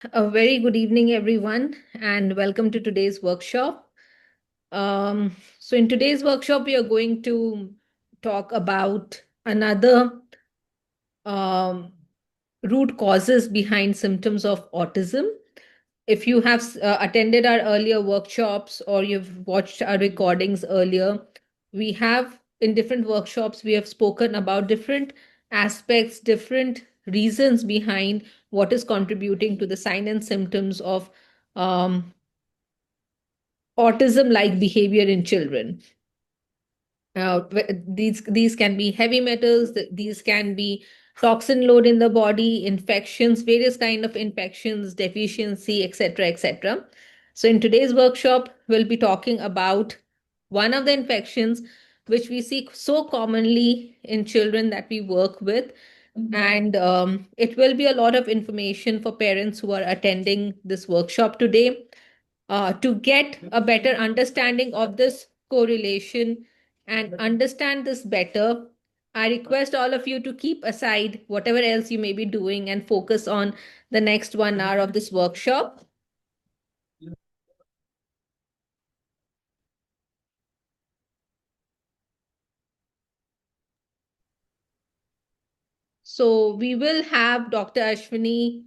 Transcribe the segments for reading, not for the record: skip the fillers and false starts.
A very good evening, everyone, and welcome to today's workshop. In today's workshop, we are going to talk about another um, root causes behind symptoms of autism. If you have attended our earlier workshops or you've watched our recordings earlier, we have in different workshops, we have spoken about different aspects, different reasons behind what is contributing to the sign and symptoms of um, autism like behavior in children. These can be heavy metals, these can be toxin load in the body, infections, various kind of infections, deficiency, etc., etc. So in today's workshop, we'll be talking about one of the infections which we see so commonly in children that we work with. And it will be a lot of information for parents who are attending this workshop today to get a better understanding of this correlation and understand this better. I request all of you to keep aside whatever else you may be doing and focus on the next 1 hour of this workshop. So we will have Dr. Ashwani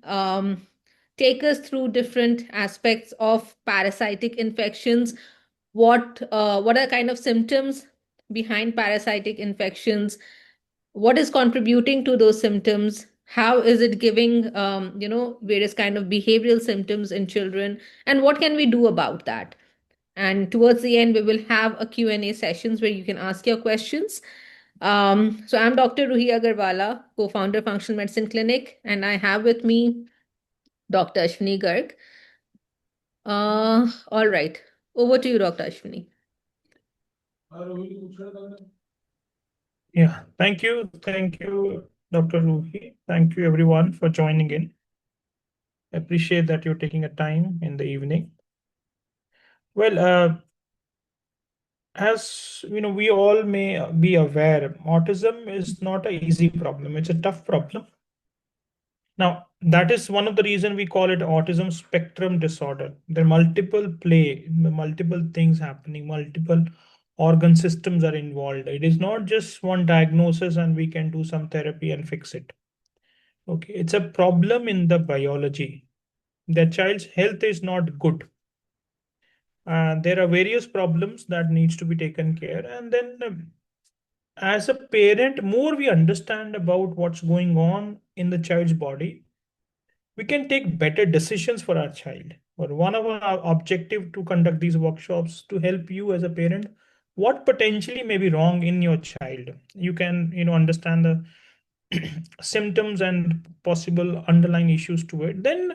take us through different aspects of parasitic infections. What are kind of symptoms behind parasitic infections? What is contributing to those symptoms? How is it giving various kind of behavioral symptoms in children? And what can we do about that? And towards the end, we will have a Q&A sessions where you can ask your questions. So I'm Dr. Ruhi Agarwala, co-founder Functional Medicine Clinic, and I have with me Dr. Ashwani Garg. All right. Over to you, Dr. Ashwani. Yeah, thank you. Thank you, Dr. Ruhi. Thank you, everyone, for joining in. I appreciate that you're taking a time in the evening. Well, as you know, we all may be aware, autism is not an easy problem. It's a tough problem. Now, that is one of the reasons we call it autism spectrum disorder. There are multiple things happening, multiple organ systems are involved. It is not just one diagnosis and we can do some therapy and fix it. Okay, it's a problem in the biology. The child's health is not good. There are various problems that needs to be taken care. And then as a parent, more we understand about what's going on in the child's body, we can take better decisions for our child. Or one of our objective to conduct these workshops to help you as a parent, what potentially may be wrong in your child. You can, understand the symptoms and possible underlying issues to it. Then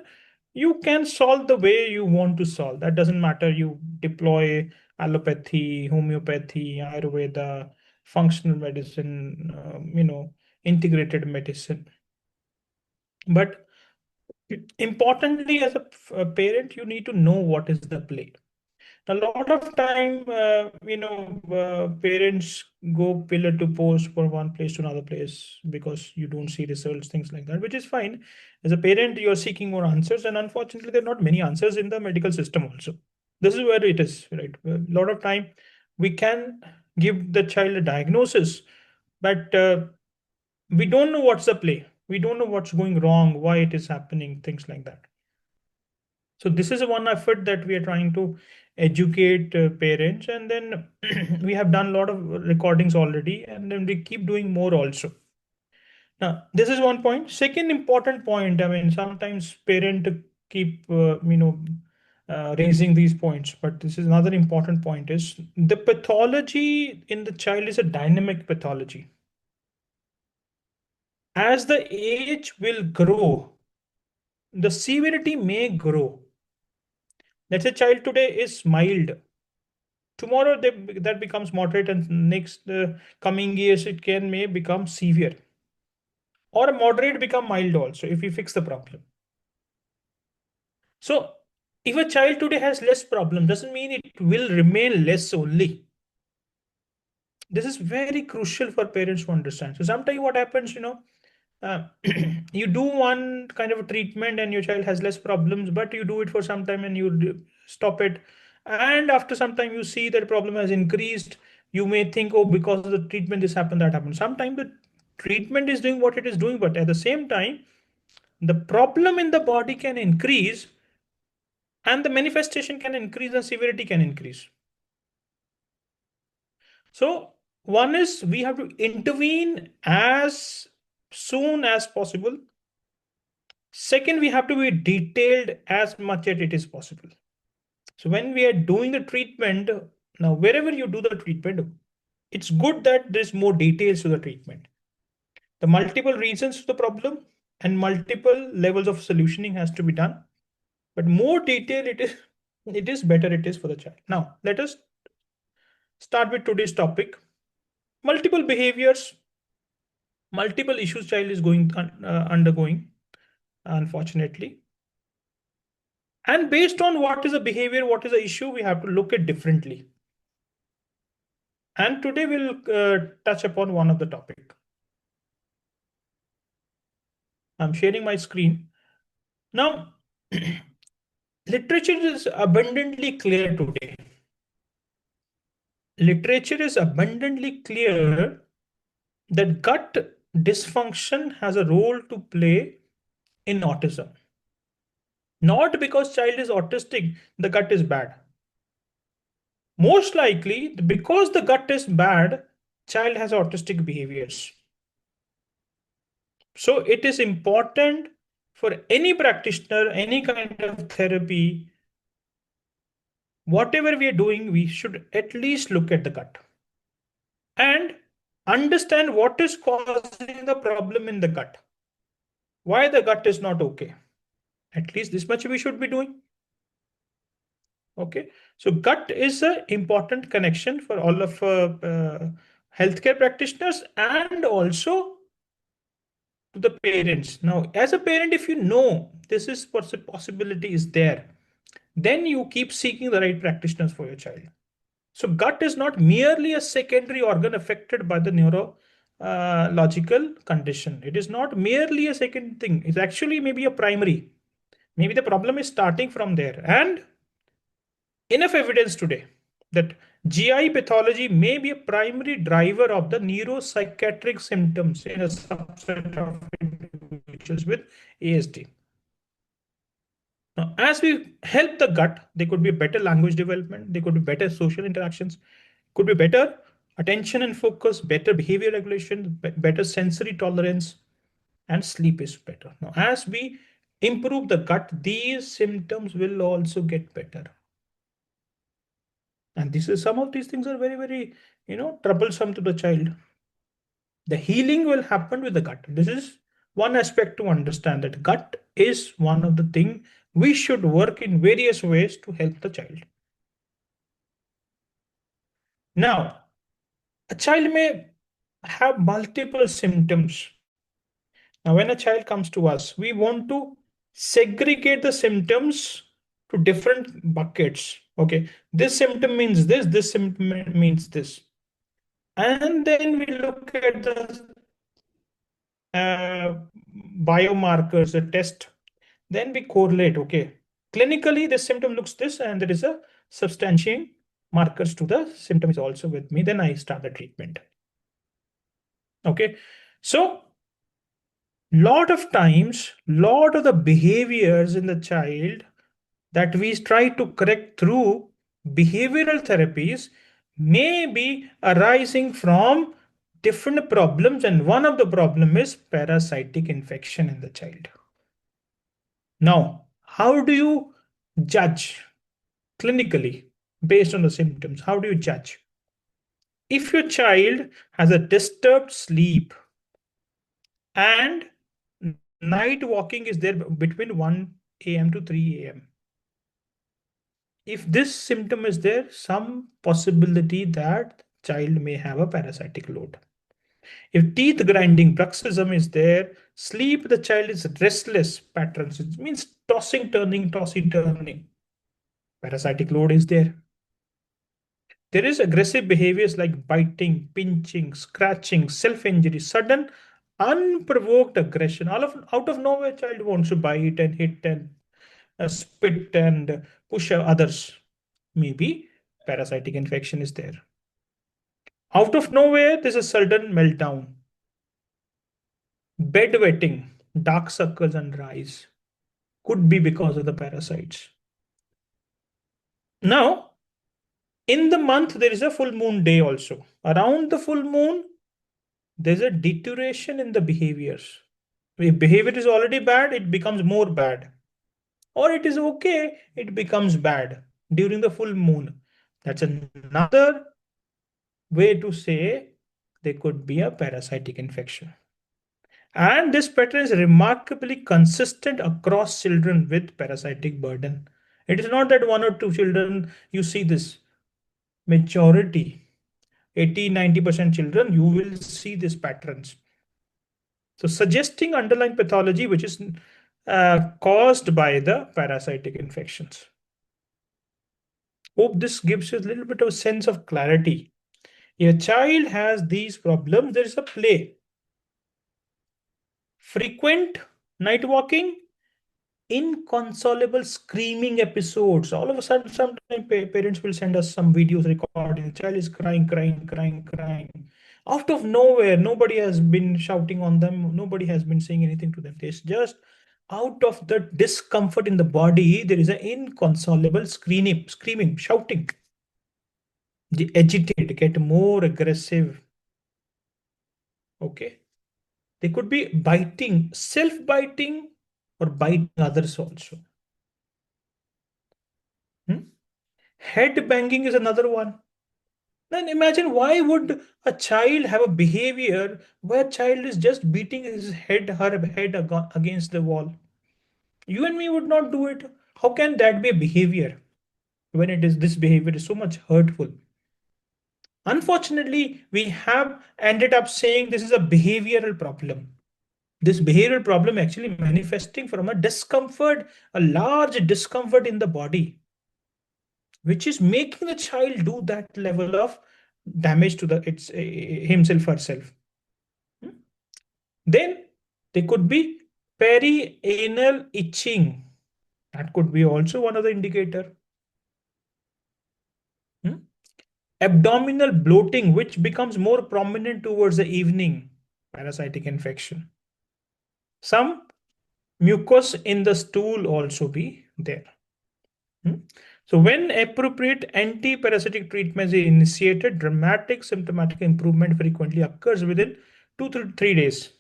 you can solve the way you want to solve. That doesn't matter. You deploy allopathy, homeopathy, Ayurveda, functional medicine, integrated medicine. But importantly, as a parent, you need to know what is the play. A lot of time, parents go pillar to post from one place to another place because you don't see results, things like that, which is fine. As a parent, you're seeking more answers, and unfortunately, there are not many answers in the medical system also. This is where it is, right? A lot of time, we can give the child a diagnosis, but we don't know what's the play. We don't know what's going wrong, why it is happening, things like that. So this is one effort that we are trying to educate parents, and then we have done a lot of recordings already, and then we keep doing more also. Now, this is one point. Second important point, I mean, sometimes parent keep, raising these points, but this is another important point is the pathology in the child is a dynamic pathology. As the age will grow, the severity may grow. Let's say child today is mild. Tomorrow that becomes moderate, and next coming years it may become severe, or moderate become mild also if we fix the problem. So if a child today has less problem, doesn't mean it will remain less only. This is very crucial for parents to understand. So sometimes what happens, you do one kind of a treatment and your child has less problems, but you do it for some time and stop it. And after some time, you see that problem has increased. You may think, oh, because of the treatment, this happened, that happened. Sometimes the treatment is doing what it is doing, but at the same time, the problem in the body can increase and the manifestation can increase and severity can increase. So, one is we have to intervene as soon as possible. Second, we have to be detailed as much as it is possible. So when we are doing the treatment, now wherever you do the treatment, it's good that there's more details to the treatment. The multiple reasons to the problem and multiple levels of solutioning has to be done. But more detail it is better it is for the child. Now let us start with today's topic. Multiple behaviors, multiple issues child is undergoing, unfortunately. And based on what is the behavior, what is the issue, we have to look at differently. And today we'll touch upon one of the topic. I'm sharing my screen. Now, literature is abundantly clear today. Literature is abundantly clear that gut dysfunction has a role to play in autism. Not because child is autistic, the gut is bad. Most likely, because the gut is bad, child has autistic behaviors. So it is important for any practitioner, any kind of therapy, whatever we are doing, we should at least look at the gut and understand what is causing the problem in the gut. Why the gut is not okay. At least this much we should be doing. Okay. So gut is an important connection for all of healthcare practitioners and also to the parents. Now, as a parent, if you know this is what the possibility is there, then you keep seeking the right practitioners for your child. So gut is not merely a secondary organ affected by the neurological condition. It is not merely a second thing. It's actually maybe a primary. Maybe the problem is starting from there. And enough evidence today that GI pathology may be a primary driver of the neuropsychiatric symptoms in a subset of individuals with ASD. Now, as we help the gut, there could be better language development, there could be better social interactions, could be better attention and focus, better behavior regulation, better sensory tolerance, and sleep is better. Now, as we improve the gut, these symptoms will also get better. And this is some of these things are very, very, troublesome to the child. The healing will happen with the gut. This is one aspect to understand that gut is one of the things we should work in various ways to help the child. Now, a child may have multiple symptoms. Now, when a child comes to us, we want to segregate the symptoms to different buckets. Okay, this symptom means this symptom means this. And then we look at the biomarkers, the test. Then we correlate, okay, clinically this symptom looks this and there is a substantiating markers to the symptom is also with me. Then I start the treatment. Okay, so lot of times, lot of the behaviors in the child that we try to correct through behavioral therapies may be arising from different problems, and one of the problem is parasitic infection in the child. Now, how do you judge clinically based on the symptoms? How do you judge? If your child has a disturbed sleep and night walking is there between 1 a.m. to 3 a.m. If this symptom is there, some possibility that child may have a parasitic load. If teeth grinding bruxism is there, sleep, the child is restless patterns. It means tossing, turning, tossing, turning. Parasitic load is there. There is aggressive behaviors like biting, pinching, scratching, self-injury, sudden unprovoked aggression. Out of nowhere, child wants to bite and hit and spit and push others. Maybe parasitic infection is there. Out of nowhere, there's a sudden meltdown, bedwetting, dark circles and rise. Could be because of the parasites. Now, in the month, there is a full moon day also. Around the full moon, there's a deterioration in the behaviors. If behavior is already bad, it becomes more bad. Or it is okay, it becomes bad during the full moon. That's another way to say there could be a parasitic infection. And this pattern is remarkably consistent across children with parasitic burden. It is not that one or two children you see this. Majority, 80-90% children, you will see these patterns. So suggesting underlying pathology which is caused by the parasitic infections. Hope this gives you a little bit of a sense of clarity. If a child has these problems, there is a play. Frequent night walking, inconsolable screaming episodes. All of a sudden, sometimes parents will send us some videos recording. The child is crying, crying, crying, crying. Out of nowhere, nobody has been shouting on them. Nobody has been saying anything to them. It's just out of the discomfort in the body, there is an inconsolable screaming, shouting. They agitate, get more aggressive. Okay. They could be biting, self-biting, or biting others also. Head banging is another one. Then imagine, why would a child have a behavior where child is just beating his head, her head against the wall? You and me would not do it. How can that be a behavior when it is this behavior is so much hurtful? Unfortunately, we have ended up saying this is a behavioral problem. This behavioral problem actually manifesting from a discomfort, a large discomfort in the body, which is making the child do that level of damage to the himself herself. Then there could be perianal itching. That could be also one of the indicator. Abdominal bloating, which becomes more prominent towards the evening, parasitic infection. Some mucus in the stool also be there. So when appropriate anti-parasitic treatment is initiated, dramatic symptomatic improvement frequently occurs within 2 to 3 days.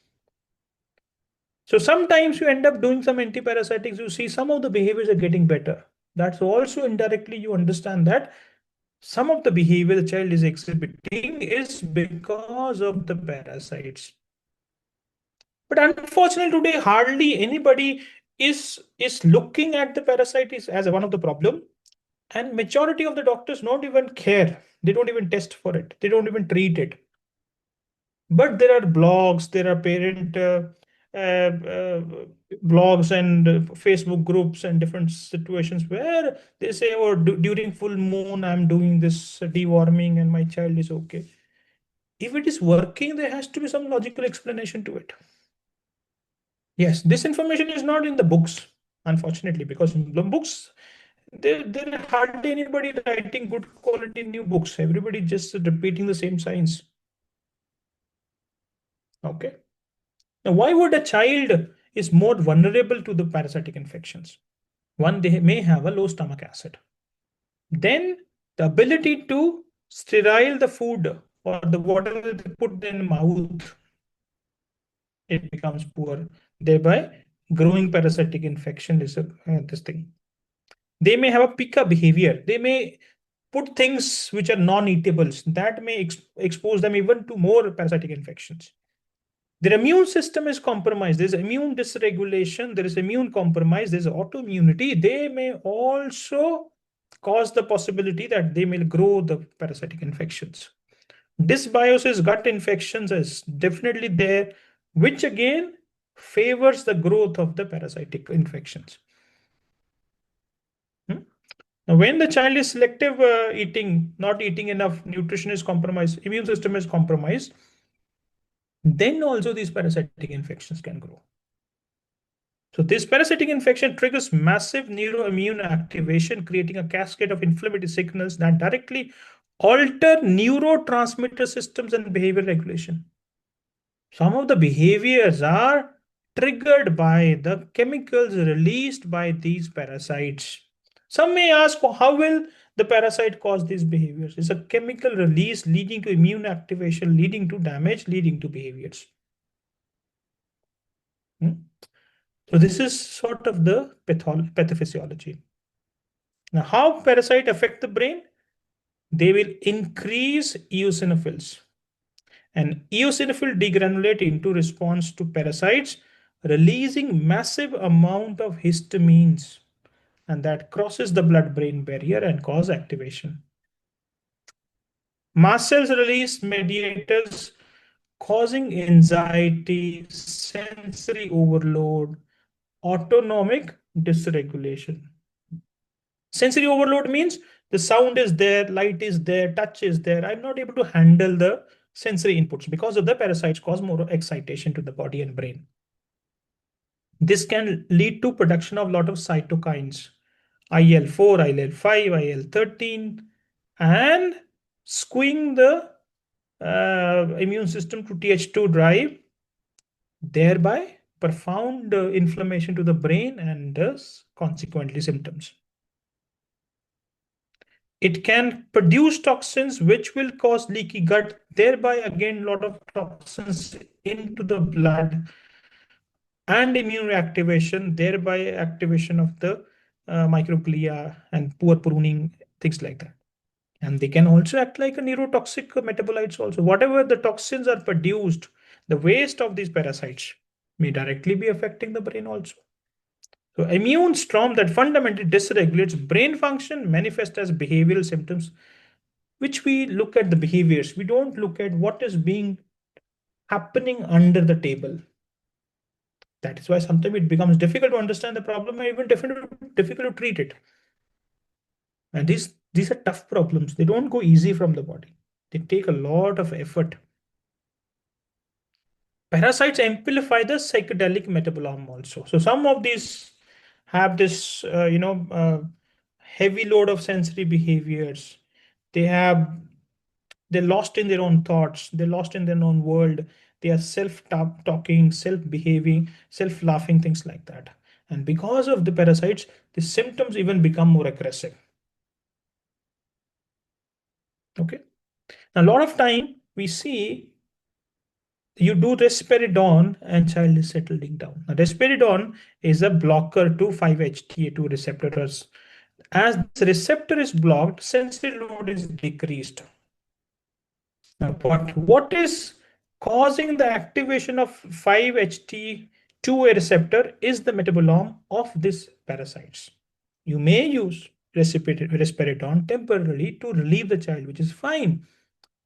So sometimes you end up doing some anti-parasitics, you see some of the behaviors are getting better. That's also indirectly you understand that some of the behavior the child is exhibiting is because of the parasites. But unfortunately today, hardly anybody is looking at the parasites as one of the problem. And majority of the doctors don't even care. They don't even test for it. They don't even treat it. But there are blogs, there are parent blogs and Facebook groups and different situations where they say, oh, during full moon, I'm doing this deworming and my child is okay. If it is working, there has to be some logical explanation to it. Yes, this information is not in the books, unfortunately, because in the books, there are hardly anybody writing good quality new books. Everybody just repeating the same science. Okay. Now, why would a child is more vulnerable to the parasitic infections? One, they may have a low stomach acid. Then the ability to sterile the food or the water that they put in mouth, it becomes poor. Thereby, growing parasitic infection is this thing. They may have a picker behavior. They may put things which are non-eatables that may expose them even to more parasitic infections. Their immune system is compromised. There's immune dysregulation. There is immune compromise. There's autoimmunity. They may also cause the possibility that they may grow the parasitic infections. Dysbiosis, gut infections is definitely there, which again favors the growth of the parasitic infections. Now, when the child is selective eating, not eating enough, nutrition is compromised, immune system is compromised, then also these parasitic infections can grow. So this parasitic infection triggers massive neuroimmune activation, creating a cascade of inflammatory signals that directly alter neurotransmitter systems and behavior regulation. Some of the behaviors are triggered by the chemicals released by these parasites. Some may ask, how will the parasite cause these behaviors? It's a chemical release leading to immune activation, leading to damage, leading to behaviors. So this is sort of the pathophysiology. Now, how parasites affect the brain? They will increase eosinophils. And eosinophil degranulate into response to parasites, releasing massive amount of histamines, and that crosses the blood-brain barrier and cause activation. Mast cells release mediators causing anxiety, sensory overload, autonomic dysregulation. Sensory overload means the sound is there, light is there, touch is there. I'm not able to handle the sensory inputs because of the parasites cause more excitation to the body and brain. This can lead to production of a lot of cytokines, IL-4, IL-5, IL-13, and skewing the immune system to Th2 drive, thereby profound inflammation to the brain and thus consequently symptoms. It can produce toxins which will cause leaky gut, thereby again a lot of toxins into the blood and immune reactivation, thereby activation of the microglia and poor pruning, things like that. And they can also act like a neurotoxic metabolites also. Whatever the toxins are produced, the waste of these parasites may directly be affecting the brain also. So immune storm that fundamentally dysregulates brain function manifest as behavioral symptoms, which we look at the behaviors. We don't look at what is being happening under the table. That is why sometimes it becomes difficult to understand the problem and even difficult to treat it. And these are tough problems. They don't go easy from the body. They take a lot of effort. Parasites amplify the psychedelic metabolome also. So some of these have this, heavy load of sensory behaviors. They're lost in their own thoughts. They're lost in their own world. They are self-talking, self-behaving, self-laughing, things like that. And because of the parasites, the symptoms even become more aggressive. Okay. Now, a lot of time we see you do risperidone and child is settling down. Now, risperidone is a blocker to 5-HTA2 receptors. As the receptor is blocked, sensory load is decreased. Now, what is causing the activation of 5-HT2A receptor is the metabolome of these parasites. You may use risperidone temporarily to relieve the child, which is fine.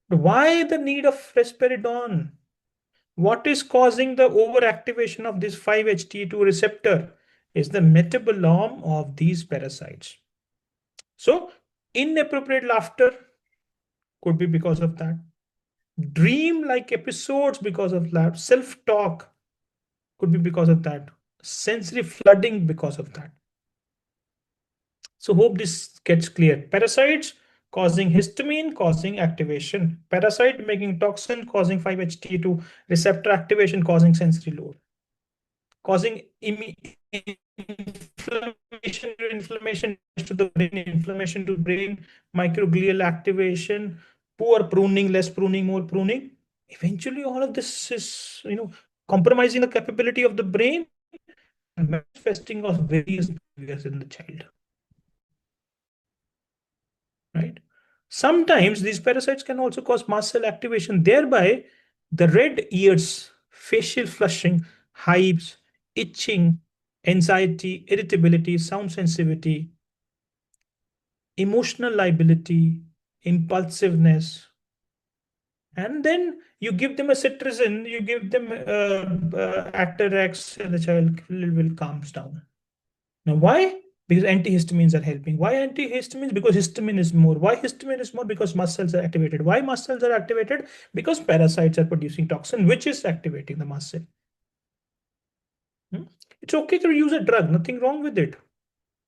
But why the need of risperidone? What is causing the overactivation of this 5-HT2 receptor is the metabolome of these parasites. So inappropriate laughter could be because of that. Dream-like episodes because of that. Self-talk could be because of that. Sensory flooding because of that. So hope this gets clear. Parasites causing histamine, causing activation. Parasite making toxin, causing 5-HT2 receptor activation, causing sensory load. Causing inflammation to brain, microglial activation, poor pruning, less pruning, more pruning. Eventually, all of this is, compromising the capability of the brain and manifesting of various behaviors in the child. Right? Sometimes these parasites can also cause mast cell activation, thereby the red ears, facial flushing, hives, itching, anxiety, irritability, sound sensitivity, emotional liability, impulsiveness. And then you give them a cetirizine, you give them Actor X, and the child will calms down. Now, why? because antihistamines are helping. Why antihistamines? Because histamine is more. Why histamine is more? Because mast cells are activated. Why mast cells are activated? Because parasites are producing toxin, which is activating the mast cell. It's okay to use a drug, nothing wrong with it.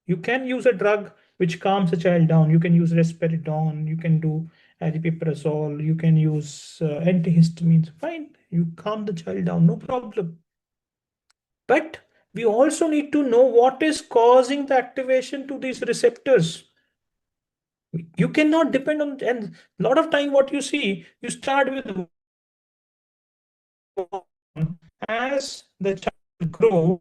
You can use a drug which calms a child down. You can use risperidone, you can do aripiprazole, you can use antihistamines. Fine, you calm the child down, no problem. But we also need to know what is causing the activation to these receptors. You cannot depend on, and a lot of time what you see, you start with one. As the child grows,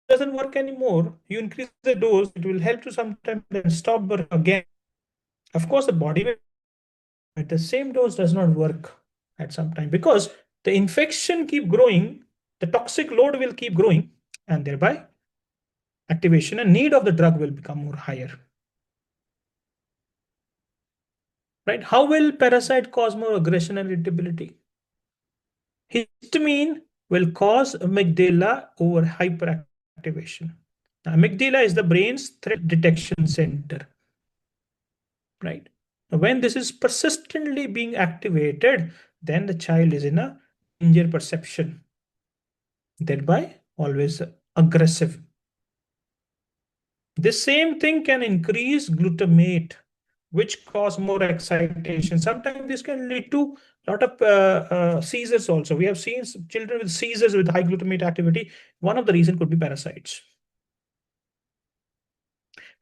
doesn't work anymore. You increase the dose, it will help to sometimes then stop work again. Of course, the body will, at the same dose does not work at some time because the infection keep growing, the toxic load will keep growing, and thereby activation and need of the drug will become more higher. Right? How will parasite cause more aggression and irritability? Histamine will cause amygdala over hyperactivation. Now, amygdala is the brain's threat detection center. Right? Now, when this is persistently being activated, then the child is in a danger perception, thereby always aggressive. The same thing can increase glutamate, which cause more excitation. Sometimes this can lead to a lot of seizures also. We have seen children with seizures with high glutamate activity. One of the reasons could be parasites.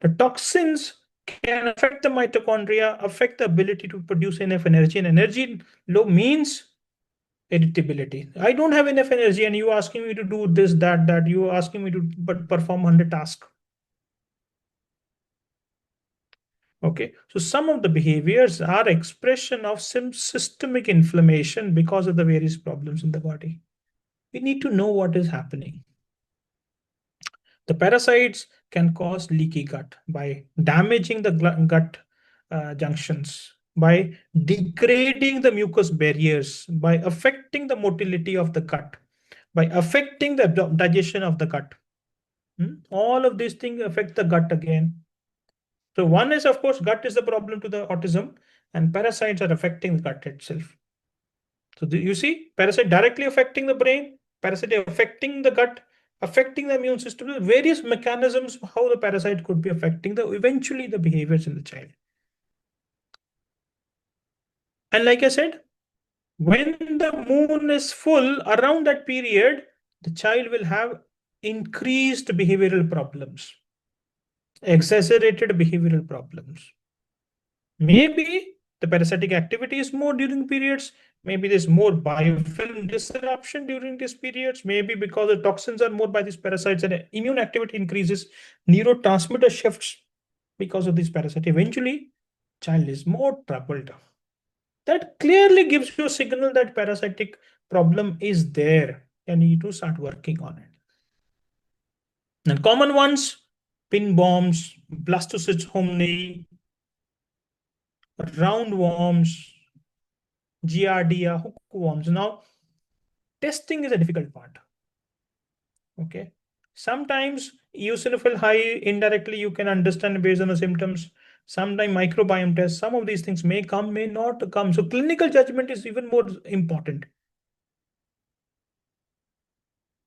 The toxins can affect the mitochondria, affect the ability to produce enough energy, and energy low means irritability. I don't have enough energy, and you asking me to do this, that. You asking me to perform 100 tasks. Okay, so some of the behaviors are expression of some systemic inflammation because of the various problems in the body. We need to know what is happening. The parasites can cause leaky gut by damaging the gut junctions, by degrading the mucous barriers, by affecting the motility of the gut, by affecting the digestion of the gut. All of these things affect the gut again. So one is, of course, gut is the problem to the autism, and parasites are affecting the gut itself. So you see, parasite directly affecting the brain, parasite affecting the gut, affecting the immune system, various mechanisms how the parasite could be affecting the eventually the behaviors in the child. And like I said, when the moon is full around that period, the child will have increased behavioral problems, exacerbated behavioral problems. Maybe the parasitic activity is more during periods. Maybe there's more biofilm disruption during these periods. Maybe because the toxins are more by these parasites and immune activity increases, neurotransmitter shifts because of these parasites. Eventually, child is more troubled. That clearly gives you a signal that parasitic problem is there and you need to start working on it. And common ones, pinworms, blastocysts homini, roundworms, giardia, hookworms. Now, testing is a difficult part. Okay. Sometimes eosinophil high indirectly you can understand based on the symptoms. Sometimes microbiome tests, some of these things may come, may not come. So clinical judgment is even more important.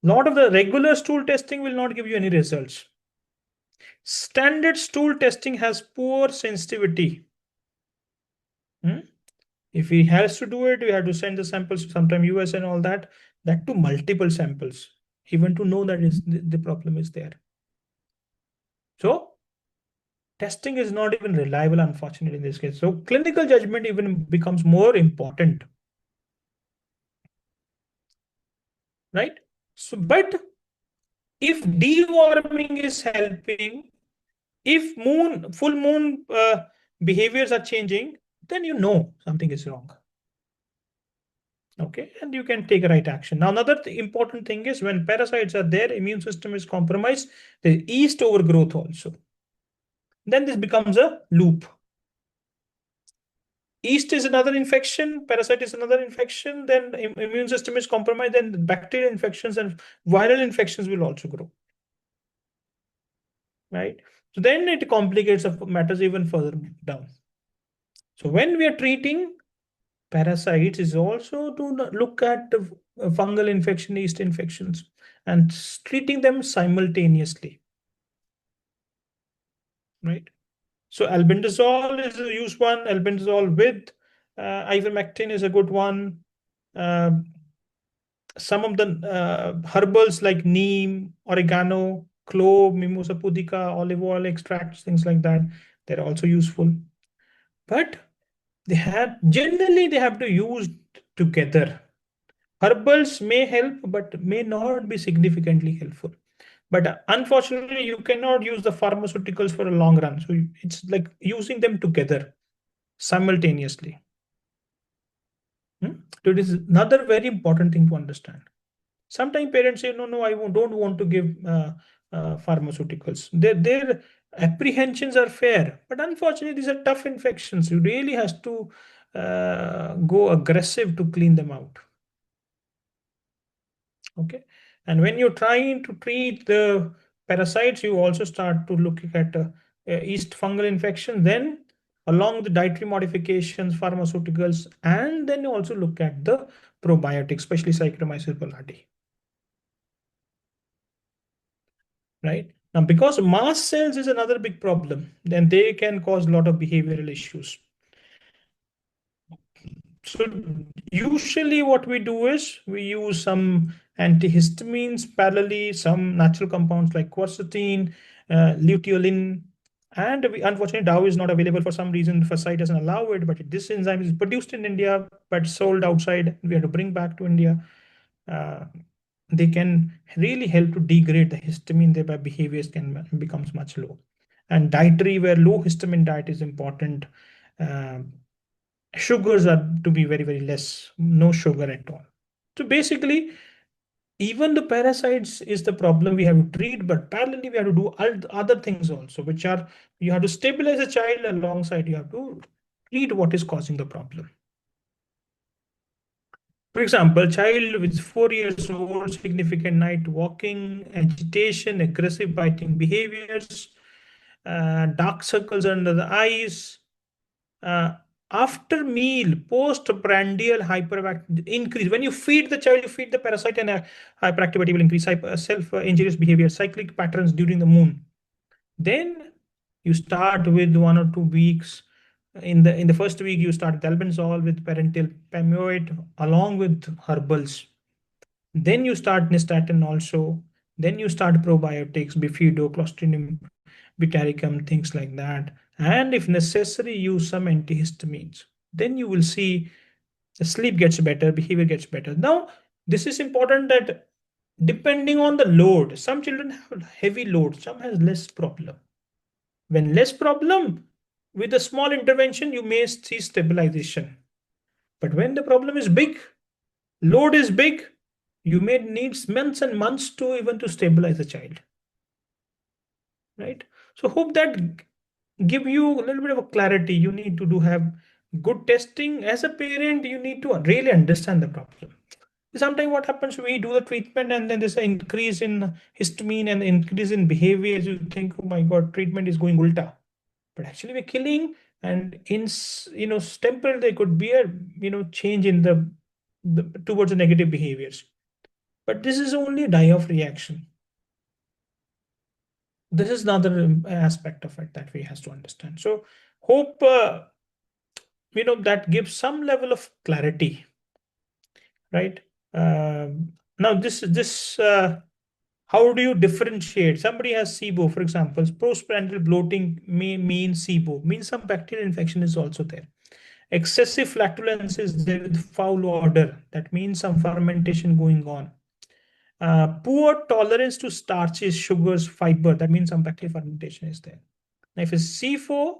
A lot of the regular stool testing will not give you any results. Standard stool testing has poor sensitivity. If he has to do it, we have to send the samples, sometime US and all that to multiple samples, even to know that the problem is there. So testing is not even reliable, unfortunately, in this case. So clinical judgment even becomes more important. Right? So, but if deworming is helping, if full moon behaviors are changing, then you know something is wrong. Okay, and you can take right action. Now, another important thing is when parasites are there, immune system is compromised, there is yeast overgrowth also. Then this becomes a loop. Yeast is another infection, parasite is another infection, then immune system is compromised, then bacterial infections and viral infections will also grow. right? So then it complicates matters even further down. So when we are treating parasites, is also to look at the fungal infection, yeast infections, and treating them simultaneously, right? So albendazole is a used one. Albendazole with ivermectin is a good one. Uh, some of the herbals like neem, oregano, clove, mimosa pudica, olive oil extracts, things like that, they're also useful. But they have to use together. Herbals may help, but may not be significantly helpful. But unfortunately, you cannot use the pharmaceuticals for a long run. So it's like using them together simultaneously. So it is another very important thing to understand. Sometimes parents say, no, I don't want to give pharmaceuticals. Their apprehensions are fair, but unfortunately, these are tough infections. You really has to go aggressive to clean them out. Okay, and when you're trying to treat the parasites, you also start to look at yeast fungal infection. Then, along with the dietary modifications, pharmaceuticals, and then you also look at the probiotics, especially Saccharomyces boulardii. Right now, because mast cells is another big problem, then they can cause a lot of behavioral issues. So usually what we do is we use some antihistamines parallelly, some natural compounds like quercetin, luteolin, and unfortunately Dow is not available for some reason. Site doesn't allow it, but this enzyme is produced in India but sold outside. We have to bring back to India. Uh, they can really help to degrade the histamine, thereby behaviors can becomes much low. And dietary, where low histamine diet is important. Sugars are to be very, very less, no sugar at all. So basically, even the parasites is the problem we have to treat, but parallelly we have to do other things also, which are you have to stabilize a child, alongside you have to treat what is causing the problem. For example, child with 4 years old, significant night walking, agitation, aggressive biting behaviors, dark circles under the eyes, uh, after meal, postprandial hyperactivity increase. When you feed the child, you feed the parasite, and hyperactivity will increase. Self-injurious behavior, cyclic patterns during the moon. Then you start with 1 or 2 weeks. In the first week, you start with albendazole with parental pamoate along with herbals. Then you start nystatin also. Then you start probiotics, bifido, clostridium, bitaricum, things like that. And if necessary, use some antihistamines. Then you will see the sleep gets better, behavior gets better. Now, this is important that depending on the load, some children have heavy load, some has less problem. When less problem, with a small intervention, you may see stabilization. But when the problem is big, load is big, you may need months and months to even to stabilize the child, right? So hope that give you a little bit of a clarity. You need to do have good testing. As a parent, you need to really understand the problem. Sometimes what happens, we do the treatment and then there's an increase in histamine and increase in behavior. You think, oh my god, treatment is going ulta, but actually we're killing. And in temporal there could be a change in the towards the negative behaviors, but this is only a die-off reaction. This is another aspect of it that we has to understand. So hope that gives some level of clarity, right? Now this how do you differentiate? Somebody has SIBO, for example. Postprandial bloating may mean SIBO, means some bacterial infection is also there. Excessive flatulence is there with foul odor, that means some fermentation going on. Poor tolerance to starches, sugars, fiber, that means some bacterial fermentation is there. Now, if it's C4,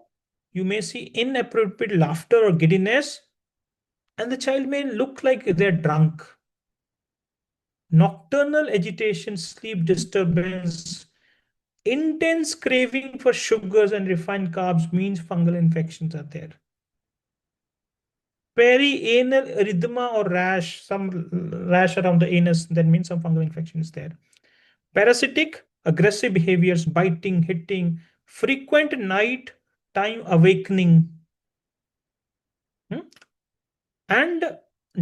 you may see inappropriate laughter or giddiness, and the child may look like they're drunk. Nocturnal agitation, sleep disturbance, intense craving for sugars and refined carbs means fungal infections are there. Perianal erythema or rash, some rash around the anus, that means some fungal infection is there. Parasitic, aggressive behaviors, biting, hitting, frequent night time awakening, hmm, and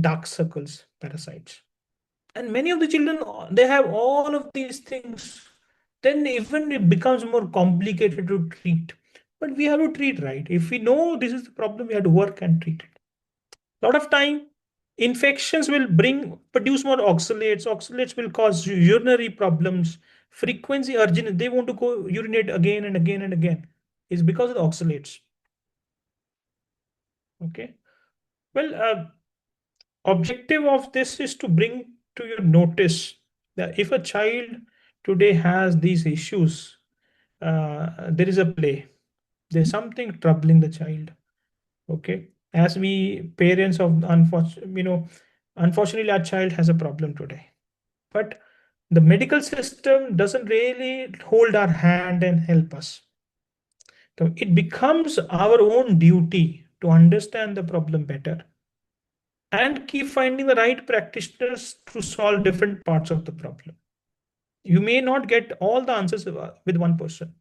dark circles, parasites. And many of the children, they have all of these things. Then even it becomes more complicated to treat. But we have to treat right. If we know this is the problem, we have to work and treat it. A lot of time, infections will produce more oxalates. Oxalates will cause urinary problems. Frequency, urgent, they want to go urinate again and again and again. It's because of the oxalates. Okay. Well, objective of this is to bring to your notice that if a child today has these issues, there is a play. There's something troubling the child. Okay. As we parents of unfortunately, our child has a problem today. But the medical system doesn't really hold our hand and help us. So it becomes our own duty to understand the problem better and keep finding the right practitioners to solve different parts of the problem. You may not get all the answers with one person.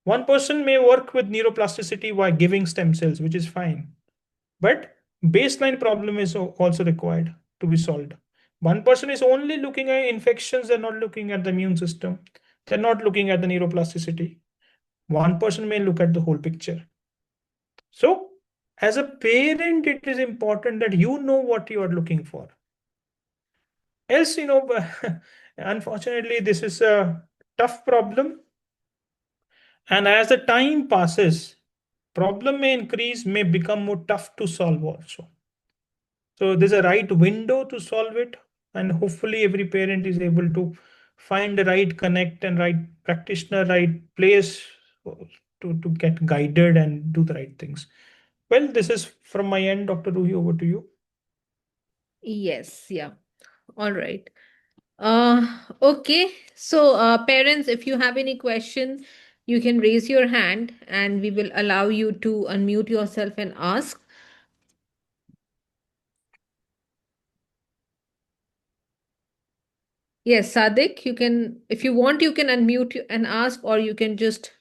One person may work with neuroplasticity while giving stem cells, which is fine. But baseline problem is also required to be solved. One person is only looking at infections, they're not looking at the immune system, they're not looking at the neuroplasticity. One person may look at the whole picture. So, as a parent, it is important that you know what you are looking for. Else, unfortunately, this is a tough problem. And as the time passes, problem may increase, may become more tough to solve also. So there's a right window to solve it, and hopefully every parent is able to find the right connect and right practitioner, right place to get guided and do the right things. Well, this is from my end, Dr. Ruhi, over to you. Yes, yeah. All right. Okay. So, parents, if you have any question, you can raise your hand and we will allow you to unmute yourself and ask. Yes, Sadik, you can, if you want, you can unmute and ask, or you can just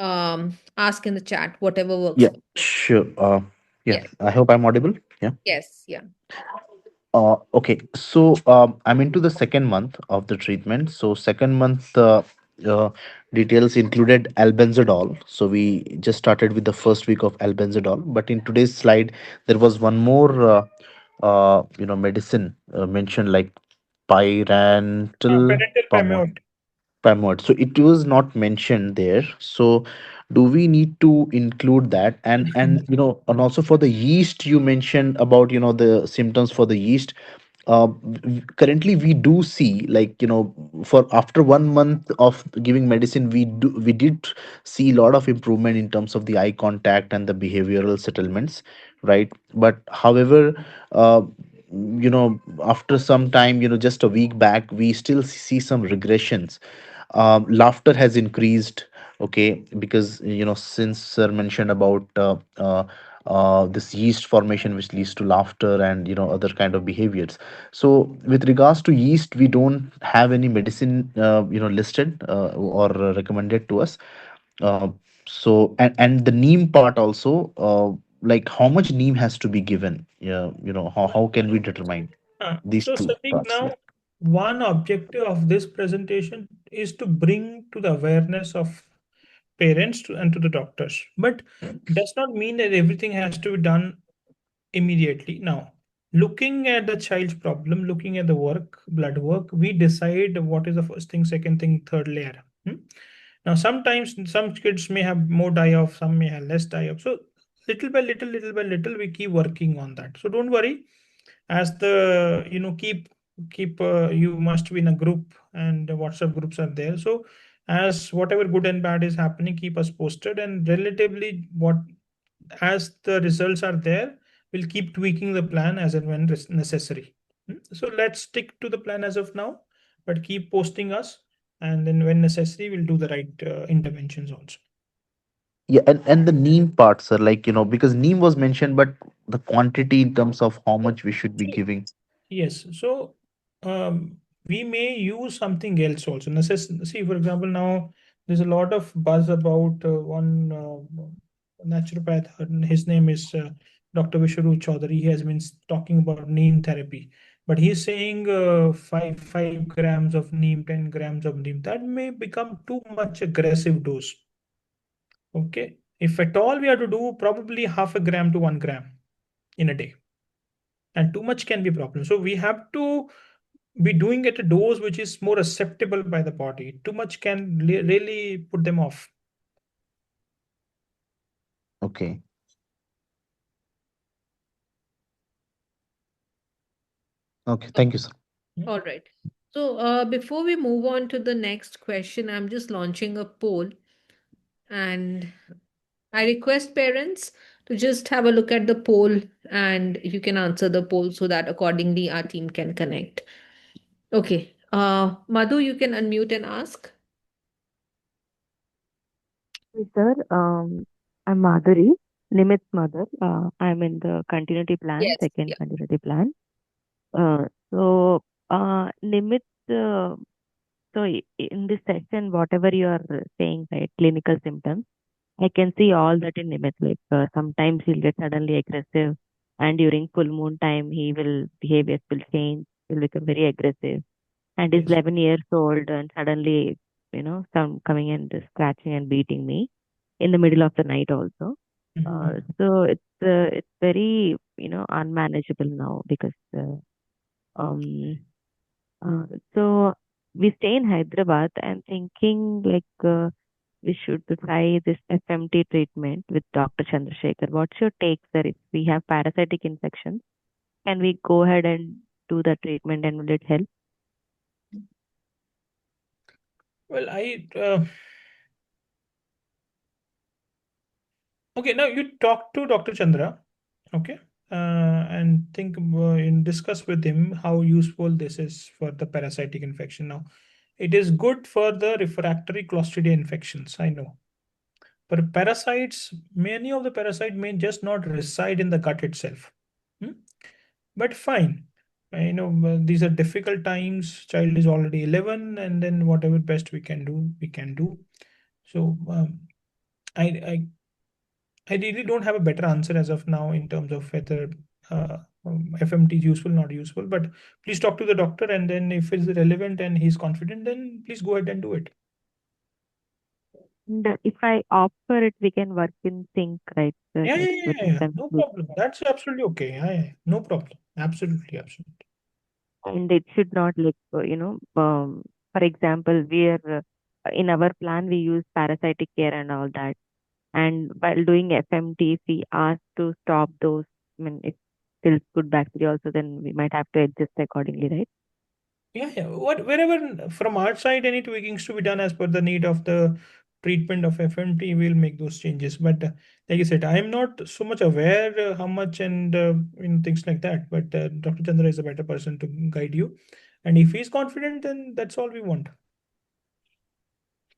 ask in the chat, whatever works Yeah, for you. sure. Yeah, Yes, I hope I'm audible. Yeah. yes, yeah. Okay. So I'm into the second month of the treatment. So second month uh, details included albendazole. So we just started with the first week of albendazole. But in today's slide, there was one more, medicine mentioned like pyrantel Parental pamote. Pamod. So it was not mentioned there. So do we need to include that? And also for the yeast, you mentioned about the symptoms for the yeast. Currently we do see, like, for after 1 month of giving medicine, we did see a lot of improvement in terms of the eye contact and the behavioral settlements, right? But however, uh, after some time, just a week back, we still see some regressions. Laughter has increased, okay, because since sir mentioned about this yeast formation which leads to laughter and other kind of behaviors. So with regards to yeast, we don't have any medicine listed or recommended to us. uh, so and the neem part also, like how much neem has to be given? Yeah, how can we determine these So, two Sadiq, parts? Yeah. now one objective of this presentation is to bring to the awareness of parents and to the doctors. But does not mean that everything has to be done immediately. Now, looking at the child's problem, looking at the blood work, we decide what is the first thing, second thing, third layer. Now, sometimes some kids may have more die-off, some may have less die-off. So, little by little, we keep working on that. So, don't worry. As the keep you must be in a group, and WhatsApp groups are there. So, as whatever good and bad is happening, keep us posted. And relatively, what as the results are there, we'll keep tweaking the plan as and when necessary. So let's stick to the plan as of now, but keep posting us, and then when necessary, we'll do the right interventions also. Yeah, and the neem parts are like, because neem was mentioned, but the quantity in terms of how much we should be giving. Yes. So um, we may use something else also. See, for example, now there's a lot of buzz about one naturopath. His name is Dr. Vishwaru Chaudhary. He has been talking about neem therapy, but he's saying 5 grams of neem, 10 grams of neem. That may become too much aggressive dose. Okay, if at all we have to do probably half a gram to 1 gram in a day, and too much can be a problem. So we have to be doing at a dose which is more acceptable by the body. Too much can really put them off. Okay. Okay. Thank you, sir. All right. So before we move on to the next question, I'm just launching a poll, and I request parents to just have a look at the poll, and you can answer the poll so that accordingly our team can connect. Okay. Madhu, you can unmute and ask. Hey, sir, I'm Madhuri, Nimit's mother. I'm in the continuity plan, Yes. second Yeah. continuity plan. Nimit, in this session, whatever you are saying, right, clinical symptoms, I can see all that in Nimit. Like sometimes he'll get suddenly aggressive, and during full moon time, behaviors will change. He'll become very aggressive, and he's Yes. 11 years old, and suddenly, some coming and scratching and beating me in the middle of the night also. So it's very unmanageable now because um uh, so we stay in Hyderabad. I'm thinking like we should try this FMT treatment with Dr. Chandrasekhar. What's your take, sir? If we have parasitic infections, can we go ahead and do the treatment and will it help? Well, okay. Now you talk to Dr. Chandra, okay, and think and discuss with him how useful this is for the parasitic infection. Now, it is good for the refractory Clostridia infections. I know. But parasites, many of the parasite may just not reside in the gut itself. Hmm? But fine. I know these are difficult times. Child is already 11, and then whatever best we can do, we can do. So I, I I really don't have a better answer as of now in terms of whether FMT is useful, not useful. But please talk to the doctor, and then if it's relevant and he's confident, then please go ahead and do it. And if I opt for it, we can work in sync, right, sir? Yeah, Like yeah, with yeah, yeah. No FMC. problem. That's absolutely okay. Yeah, yeah. No problem. Absolutely, absolutely. And it should not like for example, we are in our plan we use parasitic care and all that, and while doing FMT if we ask to stop those, I mean it kills good bacteria also, then we might have to adjust accordingly, right? Yeah, yeah. Wherever from our side any tweakings to be done as per the need of the treatment of FMT, we'll make those changes. But like I said, I'm not so much aware how much and things like that. But Dr. Chandra is a better person to guide you. And if he's confident, then that's all we want.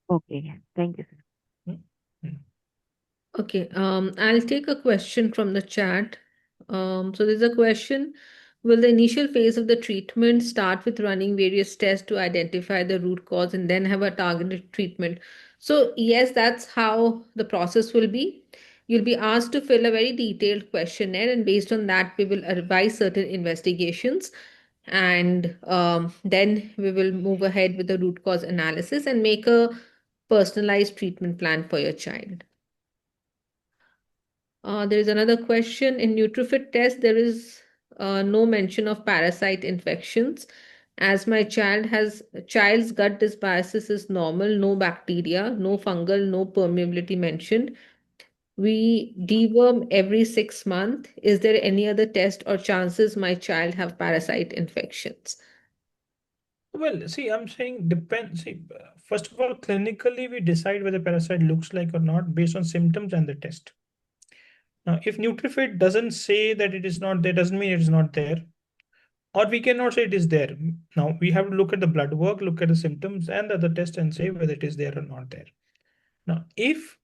Okay, thank you, sir. Hmm? Hmm. Okay, I'll take a question from the chat. So there's a question. Will the initial phase of the treatment start with running various tests to identify the root cause and then have a targeted treatment? So yes, that's how the process will be. You'll be asked to fill a very detailed questionnaire, and based on that, we will advise certain investigations. And then we will move ahead with the root cause analysis and make a personalized treatment plan for your child. There is another question. In Nutrifit test, there is no mention of parasite infections. As my child's gut dysbiosis is normal, no bacteria, no fungal, no permeability mentioned. We deworm every 6 months. Is there any other test or chances my child have parasite infections? Well, see, I'm saying depends. See, first of all, clinically, we decide whether parasite looks like or not based on symptoms and the test. Now, if Nutrifit doesn't say that it is not there, doesn't mean it is not there. Or we cannot say it is there. Now, we have to look at the blood work, look at the symptoms and the other test and say whether it is there or not there. Now, if